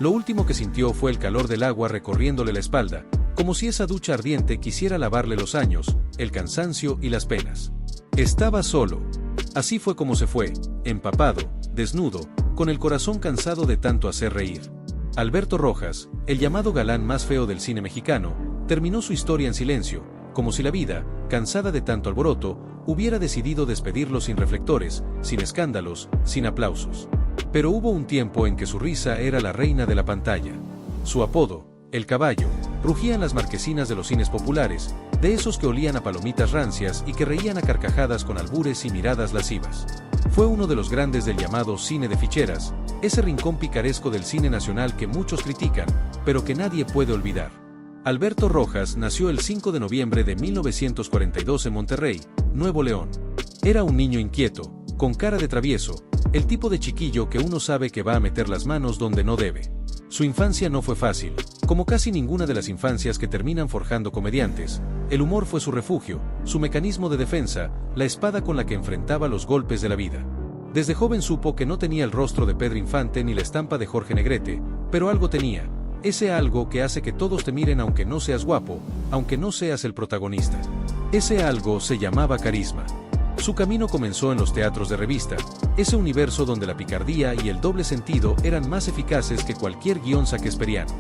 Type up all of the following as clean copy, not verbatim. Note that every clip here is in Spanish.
Lo último que sintió fue el calor del agua recorriéndole la espalda, como si esa ducha ardiente quisiera lavarle los años, el cansancio y las penas. Estaba solo. Así fue como se fue, empapado, desnudo, con el corazón cansado de tanto hacer reír. Alberto Rojas, el llamado galán más feo del cine mexicano, terminó su historia en silencio, como si la vida, cansada de tanto alboroto, hubiera decidido despedirlo sin reflectores, sin escándalos, sin aplausos. Pero hubo un tiempo en que su risa era la reina de la pantalla. Su apodo, El Caballo, rugía en las marquesinas de los cines populares, de esos que olían a palomitas rancias y que reían a carcajadas con albures y miradas lascivas. Fue uno de los grandes del llamado cine de ficheras, ese rincón picaresco del cine nacional que muchos critican, pero que nadie puede olvidar. Alberto Rojas nació el 5 de noviembre de 1942 en Monterrey, Nuevo León. Era un niño inquieto, con cara de travieso, el tipo de chiquillo que uno sabe que va a meter las manos donde no debe. Su infancia no fue fácil, como casi ninguna de las infancias que terminan forjando comediantes. El humor fue su refugio, su mecanismo de defensa, la espada con la que enfrentaba los golpes de la vida. Desde joven supo que no tenía el rostro de Pedro Infante ni la estampa de Jorge Negrete, pero algo tenía, ese algo que hace que todos te miren aunque no seas guapo, aunque no seas el protagonista. Ese algo se llamaba carisma. Su camino comenzó en los teatros de revista, ese universo donde la picardía y el doble sentido eran más eficaces que cualquier guión shakespeariano.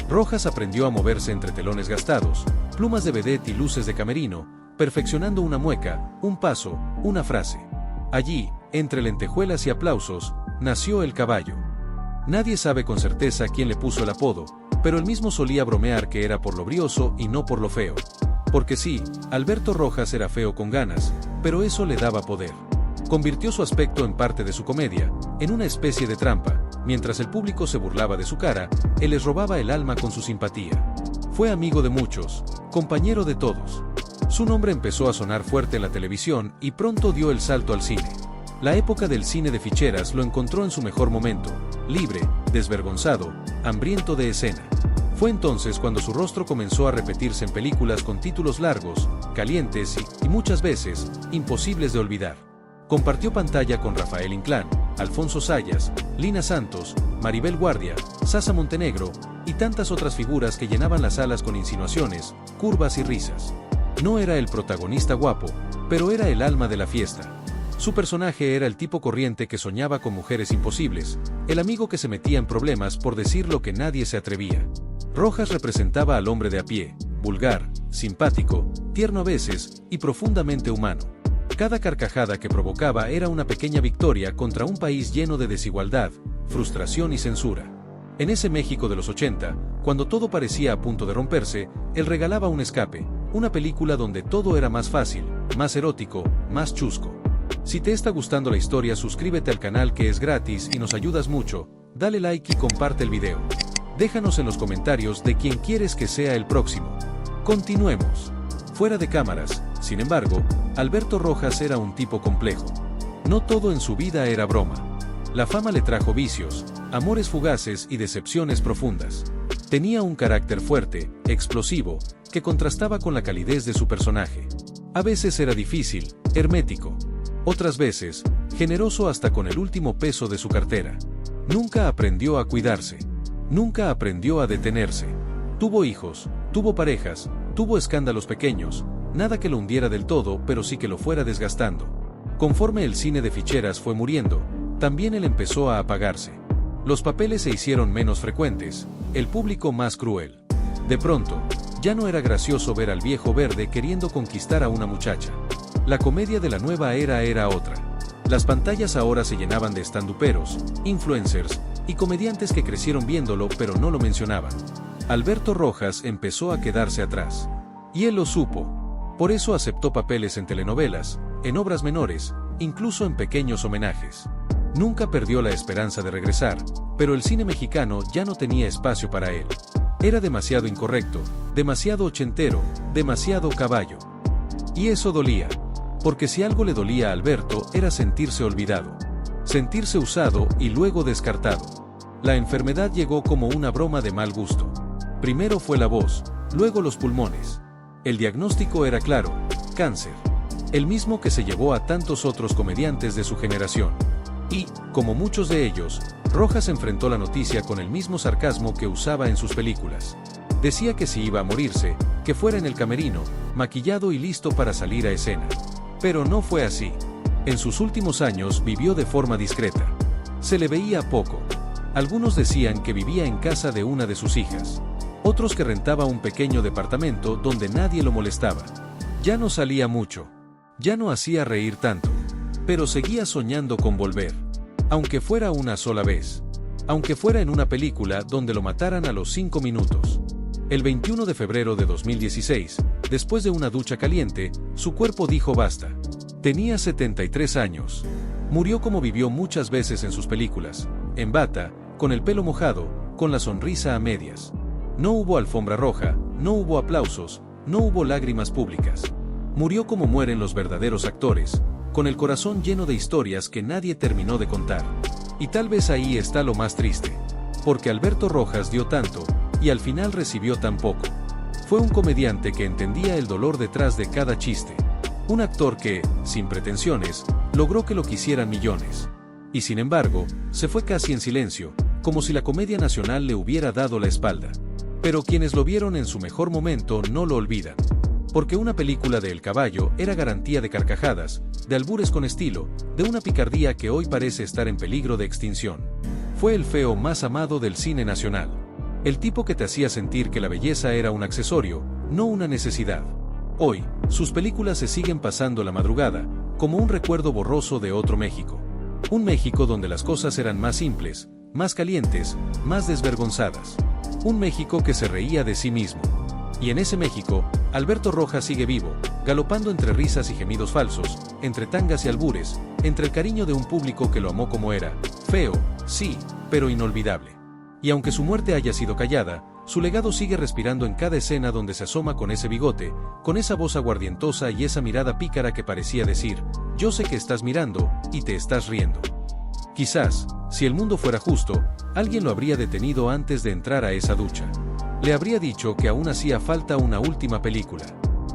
Rojas aprendió a moverse entre telones gastados, plumas de vedette y luces de camerino, perfeccionando una mueca, un paso, una frase. Allí, entre lentejuelas y aplausos, nació El Caballo. Nadie sabe con certeza quién le puso el apodo, pero él mismo solía bromear que era por lo brioso y no por lo feo. Porque sí, Alberto Rojas era feo con ganas, pero eso le daba poder. Convirtió su aspecto en parte de su comedia, en una especie de trampa. Mientras el público se burlaba de su cara, él les robaba el alma con su simpatía. Fue amigo de muchos, compañero de todos. Su nombre empezó a sonar fuerte en la televisión y pronto dio el salto al cine. La época del cine de ficheras lo encontró en su mejor momento, libre, desvergonzado, hambriento de escena. Fue entonces cuando su rostro comenzó a repetirse en películas con títulos largos, calientes y muchas veces, imposibles de olvidar. Compartió pantalla con Rafael Inclán, Alfonso Sayas, Lina Santos, Maribel Guardia, Sasa Montenegro y tantas otras figuras que llenaban las salas con insinuaciones, curvas y risas. No era el protagonista guapo, pero era el alma de la fiesta. Su personaje era el tipo corriente que soñaba con mujeres imposibles, el amigo que se metía en problemas por decir lo que nadie se atrevía. Rojas representaba al hombre de a pie, vulgar, simpático, tierno a veces y profundamente humano. Cada carcajada que provocaba era una pequeña victoria contra un país lleno de desigualdad, frustración y censura. En ese México de los 80, cuando todo parecía a punto de romperse, él regalaba un escape, una película donde todo era más fácil, más erótico, más chusco. Si te está gustando la historia, suscríbete al canal que es gratis y nos ayudas mucho, dale like y comparte el video. Déjanos en los comentarios de quién quieres que sea el próximo. Continuemos. Fuera de cámaras, sin embargo, Alberto Rojas era un tipo complejo. No todo en su vida era broma. La fama le trajo vicios, amores fugaces y decepciones profundas. Tenía un carácter fuerte, explosivo, que contrastaba con la calidez de su personaje. A veces era difícil, hermético. Otras veces, generoso hasta con el último peso de su cartera. Nunca aprendió a cuidarse. Nunca aprendió a detenerse. Tuvo hijos, tuvo parejas, tuvo escándalos pequeños, nada que lo hundiera del todo, pero sí que lo fuera desgastando. Conforme el cine de ficheras fue muriendo, también él empezó a apagarse. Los papeles se hicieron menos frecuentes, el público más cruel. De pronto, ya no era gracioso ver al viejo verde queriendo conquistar a una muchacha. La comedia de la nueva era era otra. Las pantallas ahora se llenaban de estanduperos, influencers y comediantes que crecieron viéndolo pero no lo mencionaban. Alberto Rojas empezó a quedarse atrás. Y él lo supo. Por eso aceptó papeles en telenovelas, en obras menores, incluso en pequeños homenajes. Nunca perdió la esperanza de regresar, pero el cine mexicano ya no tenía espacio para él. Era demasiado incorrecto, demasiado ochentero, demasiado caballo. Y eso dolía. Porque si algo le dolía a Alberto era sentirse olvidado. Sentirse usado y luego descartado. La enfermedad llegó como una broma de mal gusto. Primero fue la voz, luego los pulmones. El diagnóstico era claro, cáncer. El mismo que se llevó a tantos otros comediantes de su generación. Y, como muchos de ellos, Rojas enfrentó la noticia con el mismo sarcasmo que usaba en sus películas. Decía que si iba a morirse, que fuera en el camerino, maquillado y listo para salir a escena. Pero no fue así. En sus últimos años vivió de forma discreta. Se le veía poco. Algunos decían que vivía en casa de una de sus hijas. Otros que rentaba un pequeño departamento donde nadie lo molestaba. Ya no salía mucho. Ya no hacía reír tanto. Pero seguía soñando con volver. Aunque fuera una sola vez. Aunque fuera en una película donde lo mataran a los 5 minutos. El 21 de febrero de 2016, después de una ducha caliente, su cuerpo dijo basta. Tenía 73 años. Murió como vivió muchas veces en sus películas, en bata, con el pelo mojado, con la sonrisa a medias. No hubo alfombra roja, no hubo aplausos, no hubo lágrimas públicas. Murió como mueren los verdaderos actores, con el corazón lleno de historias que nadie terminó de contar. Y tal vez ahí está lo más triste. Porque Alberto Rojas dio tanto, y al final recibió tan poco. Fue un comediante que entendía el dolor detrás de cada chiste. Un actor que, sin pretensiones, logró que lo quisieran millones. Y sin embargo, se fue casi en silencio, como si la comedia nacional le hubiera dado la espalda. Pero quienes lo vieron en su mejor momento no lo olvidan. Porque una película de El Caballo era garantía de carcajadas, de albures con estilo, de una picardía que hoy parece estar en peligro de extinción. Fue el feo más amado del cine nacional. El tipo que te hacía sentir que la belleza era un accesorio, no una necesidad. Hoy, sus películas se siguen pasando la madrugada, como un recuerdo borroso de otro México. Un México donde las cosas eran más simples, más calientes, más desvergonzadas. Un México que se reía de sí mismo. Y en ese México, Alberto Rojas sigue vivo, galopando entre risas y gemidos falsos, entre tangas y albures, entre el cariño de un público que lo amó como era, feo, sí, pero inolvidable. Y aunque su muerte haya sido callada, su legado sigue respirando en cada escena donde se asoma con ese bigote, con esa voz aguardientosa y esa mirada pícara que parecía decir, yo sé que estás mirando, y te estás riendo. Quizás, si el mundo fuera justo, alguien lo habría detenido antes de entrar a esa ducha. Le habría dicho que aún hacía falta una última película.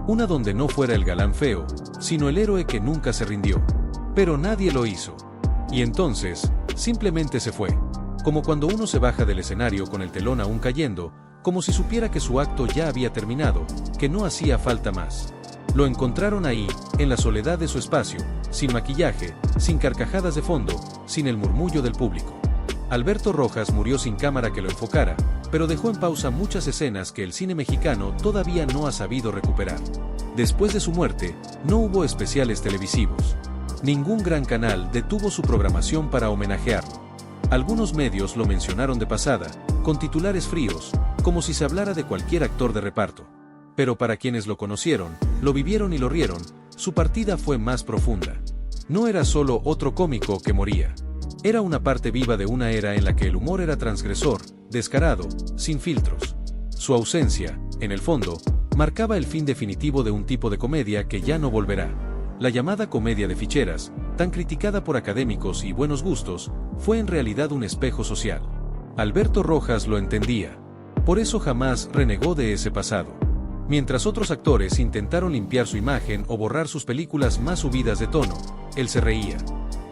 Una donde no fuera el galán feo, sino el héroe que nunca se rindió. Pero nadie lo hizo. Y entonces, simplemente se fue. Como cuando uno se baja del escenario con el telón aún cayendo, como si supiera que su acto ya había terminado, que no hacía falta más. Lo encontraron ahí, en la soledad de su espacio, sin maquillaje, sin carcajadas de fondo, sin el murmullo del público. Alberto Rojas murió sin cámara que lo enfocara, pero dejó en pausa muchas escenas que el cine mexicano todavía no ha sabido recuperar. Después de su muerte, no hubo especiales televisivos. Ningún gran canal detuvo su programación para homenajearlo. Algunos medios lo mencionaron de pasada, con titulares fríos, como si se hablara de cualquier actor de reparto. Pero para quienes lo conocieron, lo vivieron y lo rieron, su partida fue más profunda. No era solo otro cómico que moría. Era una parte viva de una era en la que el humor era transgresor, descarado, sin filtros. Su ausencia, en el fondo, marcaba el fin definitivo de un tipo de comedia que ya no volverá. La llamada comedia de ficheras, tan criticada por académicos y buenos gustos, fue en realidad un espejo social. Alberto Rojas lo entendía. Por eso jamás renegó de ese pasado. Mientras otros actores intentaron limpiar su imagen o borrar sus películas más subidas de tono, él se reía.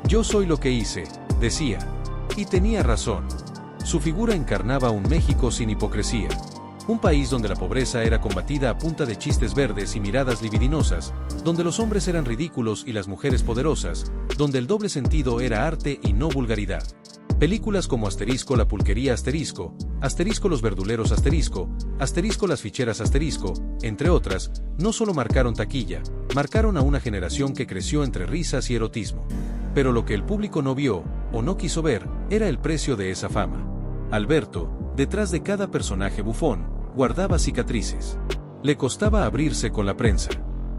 Yo soy lo que hice, decía. Y tenía razón. Su figura encarnaba un México sin hipocresía. Un país donde la pobreza era combatida a punta de chistes verdes y miradas libidinosas, donde los hombres eran ridículos y las mujeres poderosas, donde el doble sentido era arte y no vulgaridad. Películas como Asterisco la pulquería Asterisco, Asterisco los verduleros Asterisco, Asterisco las ficheras Asterisco, entre otras, no solo marcaron taquilla, marcaron a una generación que creció entre risas y erotismo. Pero lo que el público no vio, o no quiso ver, era el precio de esa fama. Alberto, detrás de cada personaje bufón, guardaba cicatrices. Le costaba abrirse con la prensa.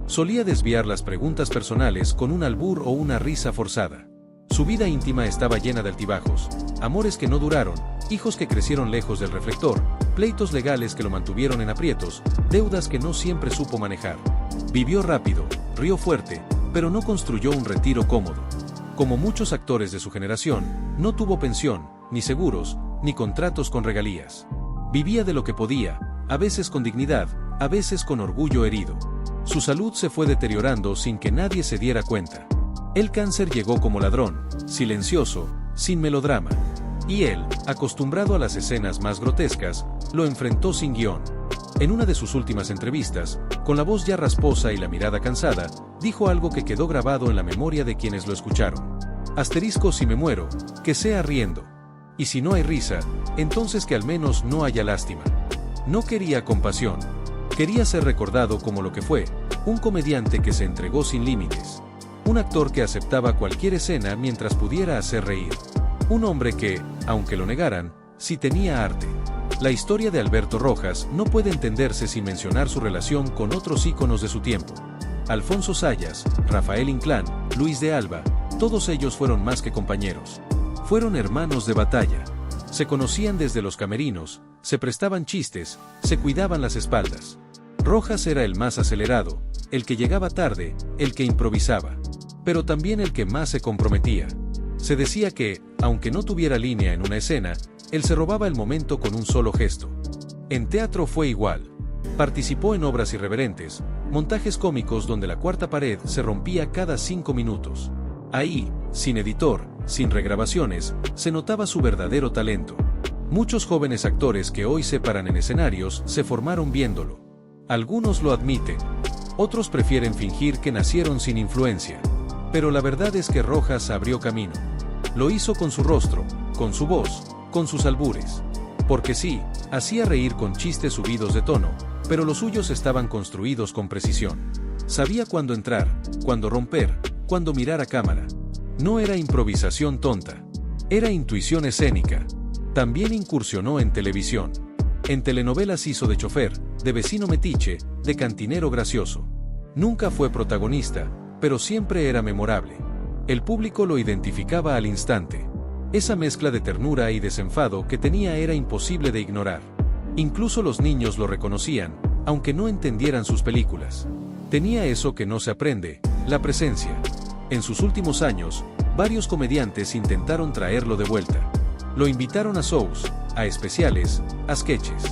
Solía desviar las preguntas personales con un albur o una risa forzada. Su vida íntima estaba llena de altibajos, amores que no duraron, hijos que crecieron lejos del reflector, pleitos legales que lo mantuvieron en aprietos, deudas que no siempre supo manejar. Vivió rápido, rió fuerte, pero no construyó un retiro cómodo. Como muchos actores de su generación, no tuvo pensión, ni seguros, ni contratos con regalías. Vivía de lo que podía, a veces con dignidad, a veces con orgullo herido. Su salud se fue deteriorando sin que nadie se diera cuenta. El cáncer llegó como ladrón, silencioso, sin melodrama. Y él, acostumbrado a las escenas más grotescas, lo enfrentó sin guión. En una de sus últimas entrevistas, con la voz ya rasposa y la mirada cansada, dijo algo que quedó grabado en la memoria de quienes lo escucharon. Asterisco si me muero, que sea riendo. Y si no hay risa, entonces que al menos no haya lástima. No quería compasión. Quería ser recordado como lo que fue, un comediante que se entregó sin límites. Un actor que aceptaba cualquier escena mientras pudiera hacer reír. Un hombre que, aunque lo negaran, sí tenía arte. La historia de Alberto Rojas no puede entenderse sin mencionar su relación con otros íconos de su tiempo. Alfonso Sayas, Rafael Inclán, Luis de Alba, todos ellos fueron más que compañeros. Fueron hermanos de batalla. Se conocían desde los camerinos, se prestaban chistes, se cuidaban las espaldas. Rojas era el más acelerado, el que llegaba tarde, el que improvisaba. Pero también el que más se comprometía. Se decía que, aunque no tuviera línea en una escena, él se robaba el momento con un solo gesto. En teatro fue igual. Participó en obras irreverentes, montajes cómicos donde la cuarta pared se rompía cada 5 minutos. Ahí, sin editor, sin regrabaciones, se notaba su verdadero talento. Muchos jóvenes actores que hoy se paran en escenarios se formaron viéndolo. Algunos lo admiten. Otros prefieren fingir que nacieron sin influencia. Pero la verdad es que Rojas abrió camino. Lo hizo con su rostro, con su voz, con sus albures. Porque sí, hacía reír con chistes subidos de tono, pero los suyos estaban construidos con precisión. Sabía cuándo entrar, cuándo romper, cuándo mirar a cámara. No era improvisación tonta. Era intuición escénica. También incursionó en televisión. En telenovelas hizo de chofer, de vecino metiche, de cantinero gracioso. Nunca fue protagonista, pero siempre era memorable. El público lo identificaba al instante. Esa mezcla de ternura y desenfado que tenía era imposible de ignorar. Incluso los niños lo reconocían, aunque no entendieran sus películas. Tenía eso que no se aprende, la presencia. En sus últimos años, varios comediantes intentaron traerlo de vuelta. Lo invitaron a shows, a especiales, a sketches.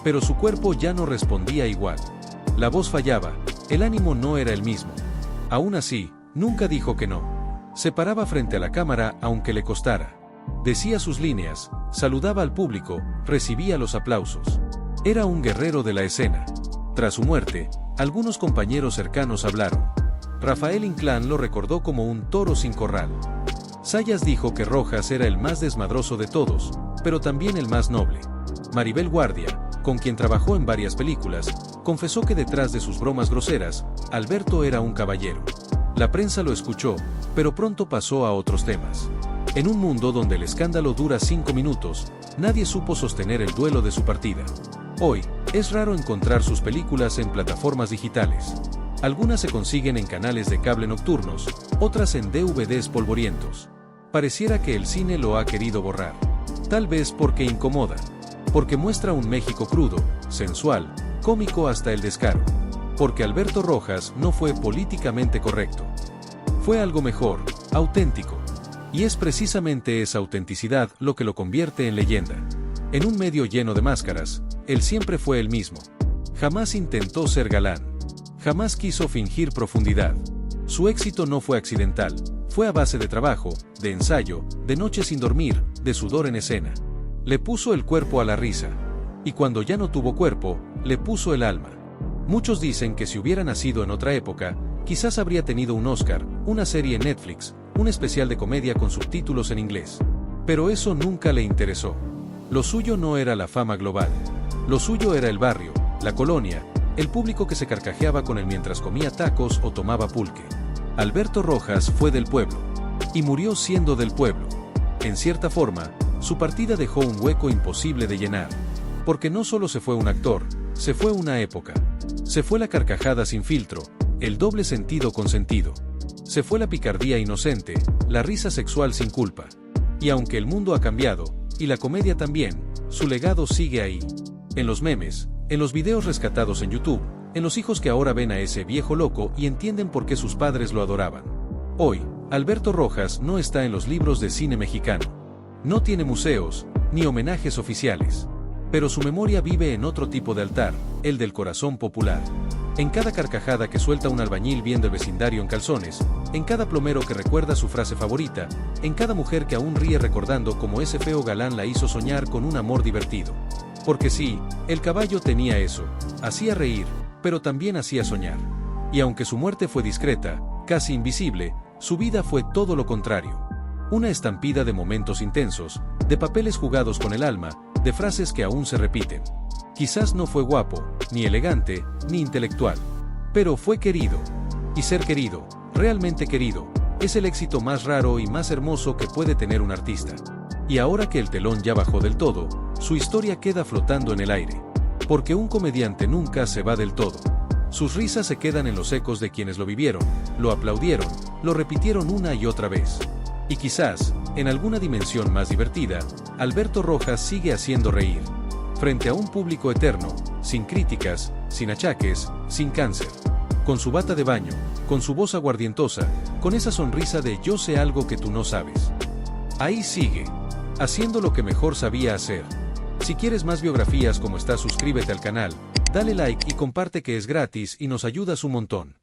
Pero su cuerpo ya no respondía igual. La voz fallaba, el ánimo no era el mismo. Aún así, nunca dijo que no. Se paraba frente a la cámara aunque le costara. Decía sus líneas, saludaba al público, recibía los aplausos. Era un guerrero de la escena. Tras su muerte, algunos compañeros cercanos hablaron. Rafael Inclán lo recordó como un toro sin corral. Sayas dijo que Rojas era el más desmadroso de todos, pero también el más noble. Maribel Guardia, con quien trabajó en varias películas, confesó que detrás de sus bromas groseras, Alberto era un caballero. La prensa lo escuchó, pero pronto pasó a otros temas. En un mundo donde el escándalo dura 5 minutos, nadie supo sostener el duelo de su partida. Hoy, es raro encontrar sus películas en plataformas digitales. Algunas se consiguen en canales de cable nocturnos, otras en DVDs polvorientos. Pareciera que el cine lo ha querido borrar. Tal vez porque incomoda. Porque muestra un México crudo, sensual, cómico hasta el descaro. Porque Alberto Rojas no fue políticamente correcto. Fue algo mejor, auténtico. Y es precisamente esa autenticidad lo que lo convierte en leyenda. En un medio lleno de máscaras, él siempre fue el mismo. Jamás intentó ser galán. Jamás quiso fingir profundidad. Su éxito no fue accidental, fue a base de trabajo, de ensayo, de noches sin dormir, de sudor en escena. Le puso el cuerpo a la risa. Y cuando ya no tuvo cuerpo, le puso el alma. Muchos dicen que si hubiera nacido en otra época, quizás habría tenido un Oscar, una serie en Netflix, un especial de comedia con subtítulos en inglés. Pero eso nunca le interesó. Lo suyo no era la fama global. Lo suyo era el barrio, la colonia, el público que se carcajeaba con él mientras comía tacos o tomaba pulque. Alberto Rojas fue del pueblo. Y murió siendo del pueblo. En cierta forma, su partida dejó un hueco imposible de llenar. Porque no solo se fue un actor, se fue una época. Se fue la carcajada sin filtro, el doble sentido con sentido. Se fue la picardía inocente, la risa sexual sin culpa. Y aunque el mundo ha cambiado, y la comedia también, su legado sigue ahí. En los memes, en los videos rescatados en YouTube, en los hijos que ahora ven a ese viejo loco y entienden por qué sus padres lo adoraban. Hoy, Alberto Rojas no está en los libros de cine mexicano. No tiene museos, ni homenajes oficiales. Pero su memoria vive en otro tipo de altar, el del corazón popular. En cada carcajada que suelta un albañil viendo el vecindario en calzones, en cada plomero que recuerda su frase favorita, en cada mujer que aún ríe recordando cómo ese feo galán la hizo soñar con un amor divertido. Porque sí, el caballo tenía eso, hacía reír, pero también hacía soñar. Y aunque su muerte fue discreta, casi invisible, su vida fue todo lo contrario. Una estampida de momentos intensos, de papeles jugados con el alma, de frases que aún se repiten. Quizás no fue guapo, ni elegante, ni intelectual. Pero fue querido. Y ser querido, realmente querido, es el éxito más raro y más hermoso que puede tener un artista. Y ahora que el telón ya bajó del todo, su historia queda flotando en el aire. Porque un comediante nunca se va del todo. Sus risas se quedan en los ecos de quienes lo vivieron, lo aplaudieron, lo repitieron una y otra vez. Y quizás, en alguna dimensión más divertida, Alberto Rojas sigue haciendo reír. Frente a un público eterno, sin críticas, sin achaques, sin cáncer. Con su bata de baño, con su voz aguardientosa, con esa sonrisa de yo sé algo que tú no sabes. Ahí sigue, haciendo lo que mejor sabía hacer. Si quieres más biografías como esta, suscríbete al canal, dale like y comparte que es gratis y nos ayudas un montón.